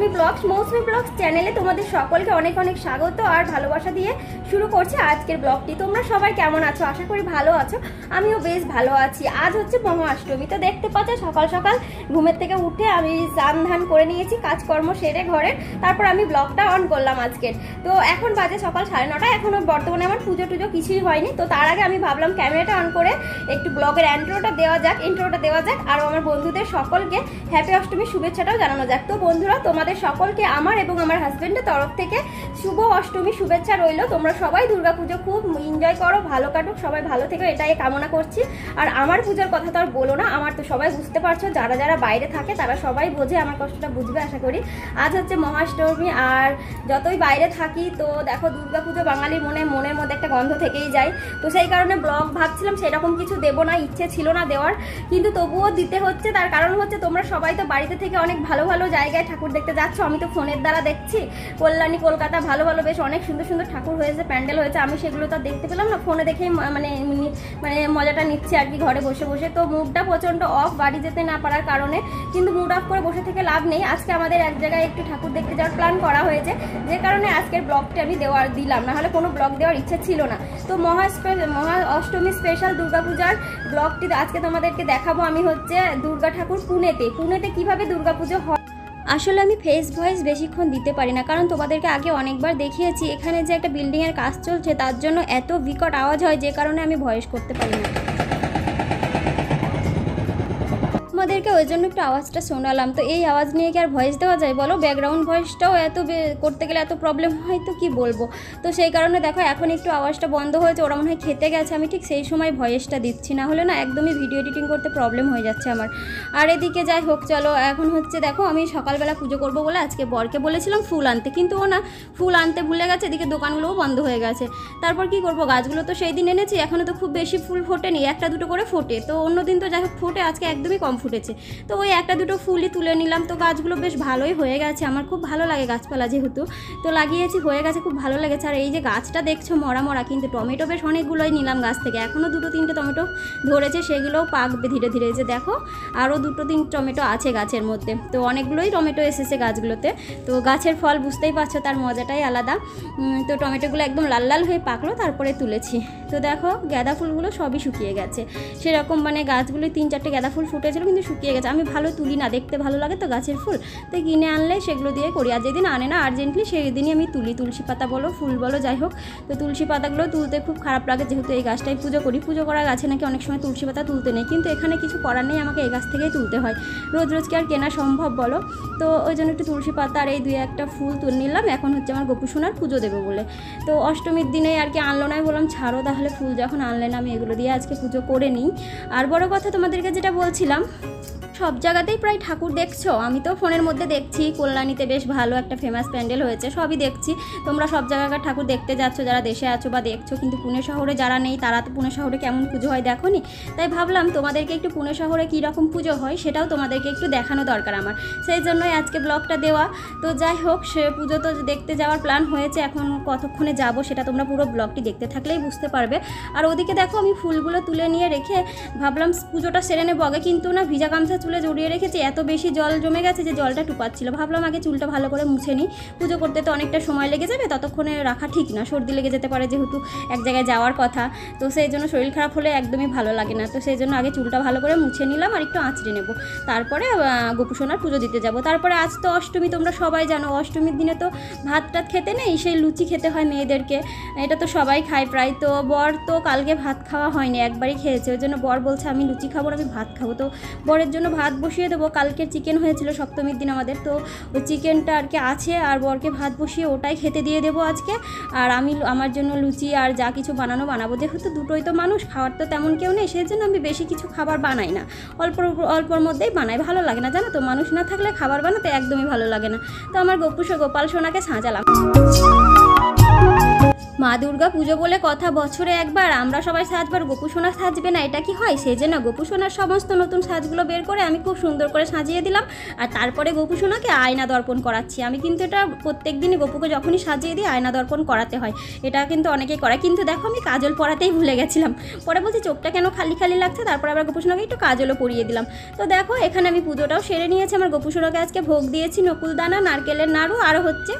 মৌসুমি blogs চ্যানেলে তোমাদের সকলকে অনেক অনেক স্বাগত আর ভালোবাসা দিয়ে শুরু করছি আজকের ব্লগটি। তোমরা সবাই কেমন আছো? আশা করি ভালো আছো, আমিও বেশ ভালো আছি। আজ হচ্ছে মহাষ্টমী, তো দেখতে পাচ্ছ সকাল সকাল ঘুমের থেকে উঠে আমি স্নান ধান করে নিয়েছি, কাজকর্ম সেরে ঘরের, তারপর আমি ব্লগটা অন করলাম আজকের। তো এখন বাজে সকাল 9:30, এখনো বর্তমানে আমার পুজো টুজো কিছুই হয়নি। তো তার আগে আমি ভাবলাম ক্যামেরাটা অন করে একটু ব্লগের ইন্ট্রোটা দেওয়া যাক আর আমার বন্ধুদের সকলকে হ্যাপি অষ্টমীর শুভেচ্ছাটাও জানানো যাক। তো বন্ধুরা, তোমাদের সকলকে আমার এবং আমার হাজবেন্ডের তরফ থেকে শুভ অষ্টমী শুভেচ্ছা রইল। তোমরা সবাই দুর্গাপুজো খুব এনজয় করো, ভালো কাটুক, সবাই ভালো থেকো, এটাই কামনা করছি। আর আমার পুজোর কথা তো আর বলো না, আমার তো সবাই বুঝতে পারছো, যারা যারা বাইরে থাকে তারা সবাই বোঝে, আমার কষ্টটা বুঝবে আশা করি। আজ হচ্ছে মহাষ্টমী, আর যতই বাইরে থাকি তো দেখো দুর্গাপুজো বাঙালির মনের মধ্যে একটা গন্ধ থেকেই যায়। তো সেই কারণে ব্লগ ভাবছিলাম সেরকম কিছু দেবো না, ইচ্ছে ছিল না দেওয়ার, কিন্তু তবুও দিতে হচ্ছে। তার কারণ হচ্ছে তোমরা সবাই তো বাড়িতে থেকে অনেক ভালো ভালো জায়গায় ঠাকুর দেখতে যাচ্ছ, আমি তো ফোনের দ্বারা দেখছি কল্যাণী, কলকাতা ভালো ভালো বেশ অনেক সুন্দর সুন্দর ঠাকুর হয়েছে, প্যান্ডেল হয়েছে। আমি সেগুলো তো দেখতে পেলাম না, ফোনে দেখেই মানে মজাটা নিচ্ছি আর কি ঘরে বসে বসে। তো মুডটা প্রচণ্ড অফ, বাড়ি যেতে না পারার কারণে, কিন্তু মুড অফ করে বসে থেকে লাভ নেই। আজকে আমাদের এক জায়গায় একটু ঠাকুর দেখতে যাওয়ার প্ল্যান করা হয়েছে, যে কারণে আজকের ব্লগটা আমি দিলাম, না হলে কোনো ব্লগ দেওয়ার ইচ্ছে ছিল না। তো মহা অষ্টমী স্পেশাল দুর্গাপূজার ব্লগটি আজকে তোমাদেরকে দেখাবো। আমি হচ্ছে দুর্গা ঠাকুর পুনেতে কিভাবে দুর্গাপুজো হয়। আসলে আমি ফেস ভয়েস বেশিক্ষণ দিতে পারি না, কারণ তোমাদেরকে আগে অনেকবার দেখিয়েছি এখানে যে একটা বিল্ডিংয়ের কাজ চলছে, তার জন্য এত বিকট আওয়াজ হয়, যে কারণে আমি ভয়েস করতে পারি না। আমাদেরকে ওই জন্য একটু আওয়াজটা শোনালাম। তো এই আওয়াজ নিয়ে কি আর ভয়েস দেওয়া যায় বলো? ব্যাকগ্রাউন্ড ভয়েসটাও এত করতে গেলে এত প্রবলেম হয়, তো কি বলবো। তো সেই কারণে দেখো এখন একটু আওয়াজটা বন্ধ হয়েছে, ওরা মনে হয় খেতে গেছে, আমি ঠিক সেই সময় ভয়েসটা দিচ্ছি, না হলে না একদমই ভিডিও এডিটিং করতে প্রবলেম হয়ে যাচ্ছে আমার। আর এদিকে যাই হোক, চলো এখন হচ্ছে দেখো আমি সকালবেলা পুজো করব বলে আজকে বরকে বলেছিলাম ফুল আনতে, কিন্তু ও না ফুল আনতে ভুলে গেছে, এদিকে দোকানগুলোও বন্ধ হয়ে গেছে। তারপর কি করব, গাছগুলো তো সেই দিন এনেছি, এখনও তো খুব বেশি ফুল ফোটেনি, একটা দুটো করে ফোটে, তো অন্য দিন তো যাই হোক ফোটে, আজকে একদমই কম ফুটেছে। তো ওই একটা দুটো ফুলই তুলে নিলাম। তো গাছগুলো বেশ ভালোই হয়ে গেছে, আমার খুব ভালো লাগে গাছপালা যেহেতু, তো লাগিয়েছি, হয়ে গেছে, খুব ভালো লেগেছে। আর এই যে গাছটা দেখছো মরা, কিন্তু টমেটো বেশ অনেকগুলোই নিলাম গাছ থেকে, এখনও 2-3টে টমেটো ধরেছে, সেগুলোও পাকবে ধীরে ধীরে। যে দেখো আরও 2-3 টমেটো আছে গাছের মধ্যে, তো অনেকগুলোই টমেটো এসেছে গাছগুলোতে। তো গাছের ফল বুঝতেই পারছো, তার মজাটাই আলাদা। তো টমেটোগুলো একদম লাল লাল হয়ে পাকলো, তারপরে তুলেছি। তো দেখো গাঁদা ফুলগুলো সবই শুকিয়ে গেছে, সেরকম মানে গাছগুলো 3-4টে গাঁদা ফুল ফুটেছিল, কিন্তু শুকিয়ে গেছে। আমি ভালো তুলি না, দেখতে ভালো লাগে তো গাছের ফুল, তো কিনে আনলে সেগুলো দিয়ে করি, আর যেদিন আনে না আর্জেন্টলি সেই দিনই আমি তুলি। তুলসী পাতা বলো, ফুল বলো, যাই হোক। তো তুলসী পাতাগুলো তুলতে খুব খারাপ লাগে, যেহেতু এই গাছটাই পুজো করি, পুজো করা গাছে নাকি অনেক সময় তুলসী পাতা তুলতে নেই, কিন্তু এখানে কিছু করার নেই, আমাকে এই গাছ থেকেই তুলতে হয়, রোজ কি আর কেনা সম্ভব বলো। তো ওই জন্য একটু তুলসী পাতা আর এই 2-1টা ফুল তুলে নিলাম। এখন হচ্ছে আমার গোপু সোনার পুজো দেবো বলে, তো অষ্টমীর দিনে আর কি আনলো না, বললাম ছাড়ো তাহলে, ফুল যখন আনলে না আমি এগুলো দিয়ে আজকে পুজো করে নিই। আর বড় কথা তোমাদেরকে যেটা বলছিলাম, সব জায়গাতেই প্রায় ঠাকুর দেখছো, আমি তো ফোনের মধ্যে দেখছি কল্যাণীতে বেশ ভালো একটা ফেমাস প্যান্ডেল হয়েছে, সবই দেখছি। তোমরা সব জায়গাকার ঠাকুর দেখতে যাচ্ছ যারা দেশে আছো বা দেখছো, কিন্তু পুনে শহরে যারা নেই তারা তো পুনে শহরে কেমন পুজো হয় দেখো নি, তাই ভাবলাম তোমাদেরকে একটু পুনে শহরে কীরকম পুজো হয় সেটাও তোমাদেরকে একটু দেখানো দরকার আমার, সেই জন্যই আজকে ব্লগটা দেওয়া। তো যাই হোক, সে পুজো তো দেখতে যাওয়ার প্ল্যান হয়েছে, এখন কতক্ষণে যাব সেটা তোমরা পুরো ব্লগটি দেখতে থাকলেই বুঝতে পারবে। আর ওদিকে দেখো আমি ফুলগুলো তুলে নিয়ে রেখে ভাবলাম পুজোটা সেরে নেবো আগে, কিন্তু না ভিজা গামছা চুলে জড়িয়ে রেখেছি, এত বেশি জল জমে গেছে যে জলটা টুপাচ্ছিল, ভাবলাম আগে চুলটা ভালো করে মুছে নিই, পুজো করতে তো অনেকটা সময় লেগে যাবে, ততক্ষণে রাখা ঠিক না, সর্দি লেগে যেতে পারে, যেহেতু এক জায়গায় যাওয়ার কথা, তো সেই জন্য শরীর খারাপ হলে একদমই ভালো লাগে না। তো সেই জন্য আগে চুলটা ভালো করে মুছে নিলাম আর একটু আঁচড়ে নেব, তারপরে গোপু সোনার পুজো দিতে যাব। তারপরে আজ তো অষ্টমী, তোমরা সবাই জানো অষ্টমীর দিনে তো ভাত টাত খেতে নেই, সেই লুচি খেতে হয় মেয়েদেরকে, এটা তো সবাই খায় প্রায়। তো বর তো কালকে ভাত খাওয়া হয়নি, একবারই খেয়েছে, ওই জন্য বর বলছে আমি লুচি খাবো, আমি ভাত খাবো। তো বরের জন্য ভাত বসিয়ে দেবো, কালকের চিকেন হয়েছিল সপ্তমীর দিন আমাদের, তো ওই চিকেনটা আর কি আছে, আর বরকে ভাত বসিয়ে ওটাই খেতে দিয়ে দেবো আজকে। আর আমি আমার জন্য লুচি আর যা কিছু বানাবো, যেহেতু দুটোই তো মানুষ, খাওয়ার তো তেমন কেউ নেই, সেই জন্য আমি বেশি কিছু খাবার বানাই না, অল্পর মধ্যেই বানাই, ভালো লাগে না জানো তো, মানুষ না থাকলে খাবার বানাতে একদমই ভালো লাগে না। তো আমার গোপাল সোনাকে সাজালাম। মা দুর্গা পুজো বলে কথা, বছরে একবার আমরা সবাই সাজবার, গোপু সোনা সাজবে না এটা কি হয়? সেজে না গোপু সোনার সমস্ত নতুন সাজগুলো বের করে আমি খুব সুন্দর করে সাজিয়ে দিলাম, আর তারপরে গোপু সোনাকে আয়না দর্পণ করাচ্ছি। আমি কিন্তু এটা প্রত্যেক দিনই গোপুকে যখনই সাজিয়ে দিই আয়না দর্পণ করাতে হয়, এটা কিন্তু অনেকেই করে। কিন্তু দেখো আমি কাজল পরাতেই ভুলে গেছিলাম, পরে বলছি চোখটা কেন খালি খালি লাগছে, তারপরে আবার গোপু সোনাকে একটু কাজলও পরিয়ে দিলাম। তো দেখো এখানে আমি পুজোটাও সেরে নিয়েছি, আমার গোপু সোনাকে আজকে ভোগ দিয়েছি নকুলদানা, নারকেলের নাড়ু আর হচ্ছে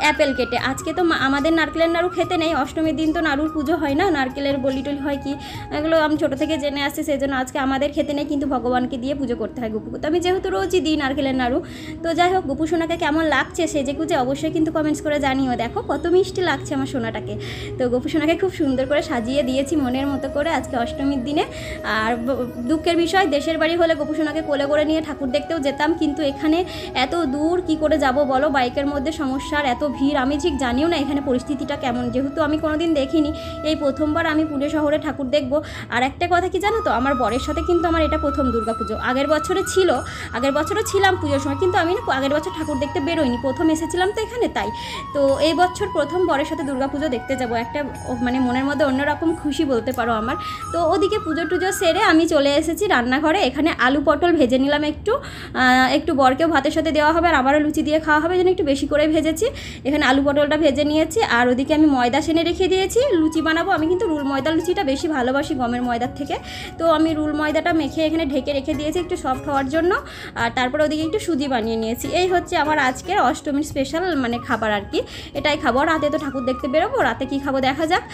অ্যাপেল কেটে। আজকে তো আমাদের নারকেলের নাড়ু খেতে নেই, অষ্টমীর দিন তো নাড়ুর পুজো হয় না, নারকেলের বলি টলি হয় কি, এগুলো আমি ছোটো থেকে জেনে আসছি, সেই জন্য আজকে আমাদের খেতে নেই, কিন্তু ভগবানকে দিয়ে পুজো করতে হয় গোপুকে। তো আমি যেহেতু রোজই দিই নারকেলের নাড়ু, তো যাই হোক গোপু সোনাকে কেমন লাগছে সেজে গুজে অবশ্যই কিন্তু কমেন্টস করে জানিও। দেখো কত মিষ্টি লাগছে আমার সোনাটাকে। তো গোপু সোনাকে খুব সুন্দর করে সাজিয়ে দিয়েছি মনের মতো করে আজকে অষ্টমীর দিনে। আর দুঃখের বিষয়, দেশের বাড়ি হলে গোপু সোনাকে কোলে করে নিয়ে ঠাকুর দেখতেও যেতাম, কিন্তু এখানে এত দূর কি করে যাব বলো, বাইকের মধ্যে সমস্যার এত ভিড়, আমি ঠিক জানিও না এখানে পরিস্থিতিটা কেমন, যেহেতু আমি কোনোদিন দেখিনি, এই প্রথমবার আমি পুনে শহরে ঠাকুর দেখব। আর একটা কথা কি জানো তো, আমার বরের সাথে কিন্তু আমার এটা প্রথম দুর্গাপুজো। আগের বছরও ছিলাম পুজোর সময়, কিন্তু আমি না আগের বছর ঠাকুর দেখতে বেরোইনি, প্রথম এসেছিলাম তো এখানে, তাই তো এই বছর প্রথম বরের সাথে দুর্গাপুজো দেখতে যাব, একটা মানে মনের মধ্যে অন্যরকম খুশি বলতে পারো আমার। তো ওদিকে পুজো টুজো সেরে আমি চলে এসেছি রান্নাঘরে, এখানে আলু পটল ভেজে নিলাম একটু বরকেও ভাতের সাথে দেওয়া হবে আর আমারও লুচি দিয়ে খাওয়া হবে, যেন একটু বেশি করে ভেজেছি। এখানে আলু পটলটা ভেজে নিয়েছি, আর ওদিকে আমি ময়দা সেনে রেখে দিয়েছি, লুচি বানাবো। আমি কিন্তু রুল ময়দা লুচিটা বেশি ভালোবাসি গমের ময়দার থেকে, তো আমি রুল ময়দাটা মেখে এখানে ঢেকে রেখে দিয়েছি একটু সফট হওয়ার জন্য। আর তারপরে ওদিকে একটু সুজি বানিয়ে নিয়েছি। এই হচ্ছে আমার আজকের অষ্টমীর স্পেশাল মানে খাবার আর কি, এটাই খাবো। রাতে তো ঠাকুর দেখতে বেরোবো, রাতে কি খাবো দেখা যাক।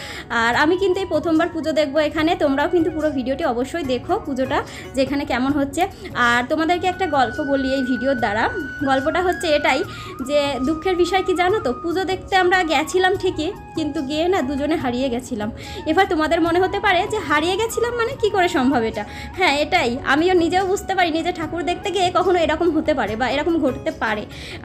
আর আমি কিন্তু এই প্রথমবার পুজো দেখবো এখানে, তোমরাও কিন্তু পুরো ভিডিওটি অবশ্যই দেখো পুজোটা যেখানে কেমন হচ্ছে। আর তোমাদেরকে একটা গল্প বলি এই ভিডিওর দ্বারা, গল্পটা হচ্ছে এটাই যে দুঃখের বিষয় কি জানো তো, পুজো দেখতে আমরা গেছিলাম ঠিকই, কিন্তু গিয়ে না দুজনে হারিয়ে গেছিলাম। এবার তোমাদের মনে হতে পারে যে হারিয়ে গেছিলাম মানে কি করে সম্ভব এটা? হ্যাঁ এটাই, আমিও নিজেও বুঝতে পারিনি যে ঠাকুর দেখতে গিয়ে কখনো এরকম হতে পারে বা এরকম ঘটতে পারে।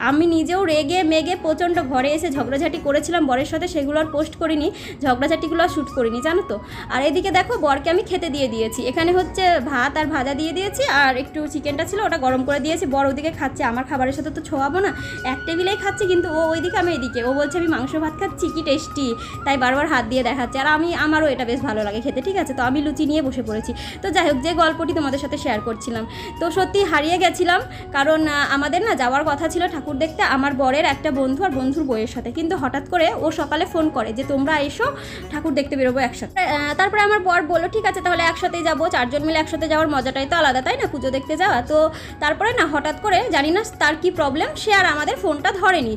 আমি নিজেও রেগে মেগে প্রচণ্ড ঘরে এসে ঝগড়াঝাটি করেছিলাম বরের সাথে, সেগুলো আর পোস্ট করিনি, ঝগড়াঝাটিগুলো আর শ্যুট করিনি জানো তো। আর এদিকে দেখো বরকে আমি খেতে দিয়ে দিয়েছি, এখানে হচ্ছে ভাত আর ভাজা দিয়ে দিয়েছি, আর একটু চিকেনটা ছিল ওটা গরম করে দিয়েছি। বর ওদিকে খাচ্ছে, আমার খাবারের সাথে তো ছোঁয়াবো না, এক টেবিলেই খাচ্ছি, কিন্তু ও ওইদিকে আমি এদিকে, ও বলছে আমি মাংস ভাত খাচ্ছি কি টেস্টি, তাই বারবার হাত দিয়ে দেখাচ্ছে। আর আমারও এটা বেশ ভালো লাগে খেতে, ঠিক আছে। তো আমি লুচি নিয়ে বসে পড়েছি। তো যাই হোক, যে গল্পটি তোমাদের সাথে শেয়ার করছিলাম, তো সত্যি হারিয়ে গেছিলাম, কারণ আমাদের না যাওয়ার কথা ছিল ঠাকুর দেখতে আমার বরের একটা বন্ধু আর বন্ধুর বইয়ের সাথে, কিন্তু হঠাৎ করে ও সকালে ফোন করে যে তোমরা এসো ঠাকুর দেখতে বেরোবো একসাথে। তারপরে আমার বর বললো ঠিক আছে তাহলে একসাথেই যাবো, চারজন মিলে একসাথে যাওয়ার মজাটাই তো আলাদা তাই না, পুজো দেখতে যাওয়া। তো তারপরে না হঠাৎ করে জানি না তার কি প্রবলেম, সে আর আমাদের ফোনটা ধরেনি।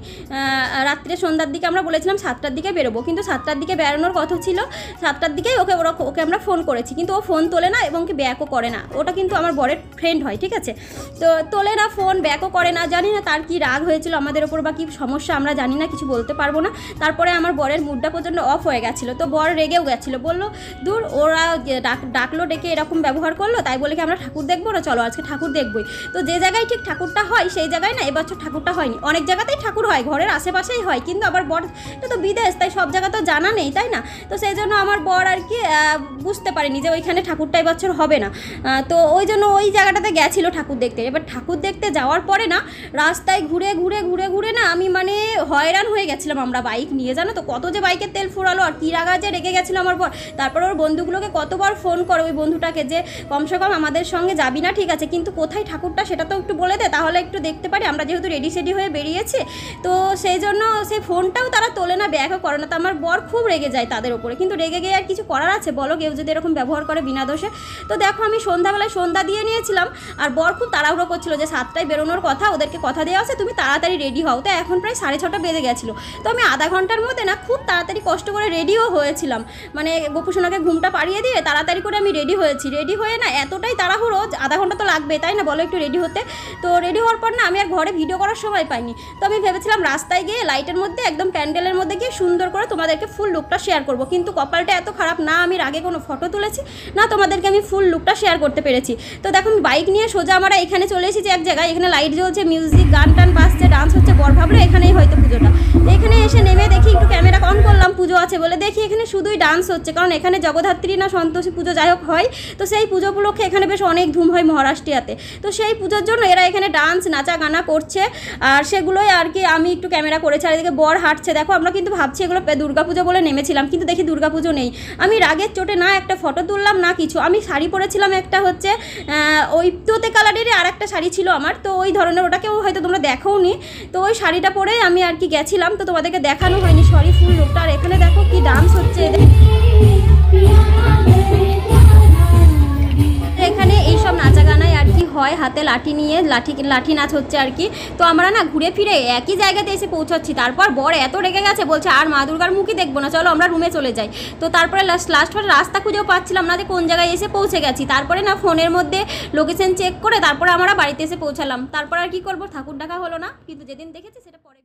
রাত্রে সন্ধ্যার দিকে আমরা বলেছিলাম 7টার দিকে বেরোবো, কিন্তু 7টার দিকে বেরোনোর কথা ছিল, 7টার দিকেই ওকে আমরা ফোন করেছি, কিন্তু ও ফোন তোলে না এবং কি ব্যাকও করে না। ওটা কিন্তু আমার বরের ফ্রেন্ড হয়, ঠিক আছে, তো তোলে না ফোন, ব্যাকও করে না। জানি না তার কি রাগ হয়েছিল আমাদের ওপর বা কি সমস্যা, আমরা জানি না, কিছু বলতে পারবো না। তারপরে আমার বরের মুডটা প্রচণ্ড অফ হয়ে গেছিলো, তো বর রেগেও গেছিলো, বললো দূর ওরা ডাকলো ডেকে এরকম ব্যবহার করলো, তাই বলে কি আমরা ঠাকুর দেখবো না, চলো আজকে ঠাকুর দেখবোই। তো যে জায়গায় ঠিক ঠাকুরটা হয় সেই জায়গায় না এবছর ঠাকুরটা হয়নি, অনেক জায়গাতেই ঠাকুর হয় ঘরের আশেপাশেই হয়, কিন্তু আবার বর এটা তো বিদেশ, তাই সব জায়গা তো জানা নেই তাই না। তো সেই জন্য আমার বর আর কি বুঝতে পারিনি যে ওইখানে ঠাকুরটা এবছর হবে না, তো ওই জন্য ওই জায়গাটাতে গেছিলো ঠাকুর দেখতে। এবার ঠাকুর দেখতে যাওয়ার পরে না রাস্তায় ঘুরে ঘুরে ঘুরে ঘুরে না আমি মানে হয়রান হয়ে গেছিলাম। আমরা বাইক নিয়ে জানো তো কত যে বাইকের তেল ফুরালো, আর কী রাগা যে রেগে গেছিলো আমার বর। তারপর ওর বন্ধুগুলোকে কতবার ফোন করে ওই বন্ধুটাকে যে কমসে কম আমাদের সঙ্গে যাবি না ঠিক আছে, কিন্তু কোথায় ঠাকুরটা সেটা তো একটু বলে দে, তাহলে একটু দেখতে পারি, আমরা যেহেতু রেডি সেডি হয়ে বেরিয়েছি। তো সেই জন্য সেই ফোনটাও তারা তোলে না, ব্যাকও করে না। তো আমার বর খুব রেগে যায় তাদের ওপরে, কিন্তু রেগে গিয়ে আর কিছু করার আছে বলো, কেউ যদি এরকম ব্যবহার করে বিনা দোষে। তো দেখো আমি সন্ধ্যাবেলায় সন্ধ্যা দিয়ে নিয়েছিলাম, আর বর খুব তাড়াহুড়ো করছিল যে 7টায় বেরোনোর কথা, ওদেরকে কথা দেওয়া আছে তুমি তাড়াতাড়ি রেডি হও। তো এখন প্রায় 6:30 বেজে গেছিলো, তো আমি আধা ঘন্টার মধ্যে না খুব তাড়াতাড়ি কষ্ট করে রেডিও হয়েছিলাম, মানে গোপু সোনাকে ঘুমটা পাড়িয়ে দিয়ে তাড়াতাড়ি করে আমি রেডি হয়েছি। রেডি হয়ে না এতটাই তাড়াহুড়ো, আধা ঘন্টা তো লাগবে তাই না বলো একটু রেডি হতে। তো রেডি হওয়ার পর না আমি আর ঘরে ভিডিও করার সময় পাইনি, তো আমি ভেবেছিলাম রাস্তায় গিয়ে লাইটের মধ্যে একদম প্যান্ডেলের মধ্যে গিয়ে সুন্দর করে তোমাদেরকে ফুল লুকটা শেয়ার করব, কিন্তু কপালটা এত খারাপ না আমি আগে কোনো ফটো তুলেছি না তোমাদেরকে আমি ফুল লুকটা শেয়ার করতে পেরেছি। তো দেখুন বাইক নিয়ে সোজা আমরা এখানে চলে এসেছি এক জায়গায়, এখানে লাইট জ্বলছে, মিউজিক গান টান বাজছে, ডান্স হচ্ছে, বর ভাবলো এখানেই হয়তো পুজোটা। এখানে এসে নেমে দেখি একটু ক্যামেরা অন করলাম, পুজো আছে বলে দেখি এখানে শুধুই ডান্স হচ্ছে, কারণ এখানে জগদ্ধাত্রী না সন্তোষী পুজো যাই হোক হয়, তো সেই পুজো উপলক্ষে এখানে বেশ অনেক ধুম হয় মহারাষ্ট্রিয়াতে। তো সেই পুজোর জন্য এরা এখানে ডান্স নাচা গানা করছে, আর সেগুলোই আর কি আমি একটু ক্যামেরা করেছি। আর এদিকে বর হাঁটছে, দেখো আমরা কিন্তু ভাবছি এগুলো দুর্গাপুজো বলে নেমেছিলাম, কিন্তু দেখি দুর্গাপুজো নেই। আমি রাগের চোটে না একটা ফটো তুললাম না কিছু। আমি শাড়ি পরেছিলাম একটা হচ্ছে ওই তোতে কালারেরই আর একটা শাড়ি ছিল আমার, তো ওই ধরনের, ওটাকেও হয়তো তোমরা দেখোনি। তো ওই শাড়িটা পরে আমি আর কি গেছিলাম, তো তোমাদেরকে দেখানো হয়নি, সরি ফুল লোকটা। আর এখানে দেখো কি ডান্স হচ্ছে, এখানে এইসব নাচা গানায় আর কি হয়, হাতে লাঠি নিয়ে লাঠি নাচ হচ্ছে আর কি। তো আমরা না ঘুরে ফিরে একই জায়গাতে এসে পৌঁছাচ্ছি, তারপর বর এত রেগে গেছে, বলছে আর মা দুর্গার মুখই দেখবো না, চলো আমরা রুমে চলে যাই। তো তারপরে লাস্ট রাস্তা খুঁজেও পাচ্ছিলাম না যে কোন জায়গায় এসে পৌঁছে গেছি। তারপরে না ফোনের মধ্যে লোকেশন চেক করে তারপরে আমরা বাড়িতে এসে পৌঁছালাম। তারপর আর কি করবো, ঠাকুর দেখা হলো না, কিন্তু যেদিন দেখেছি সেটা পরে।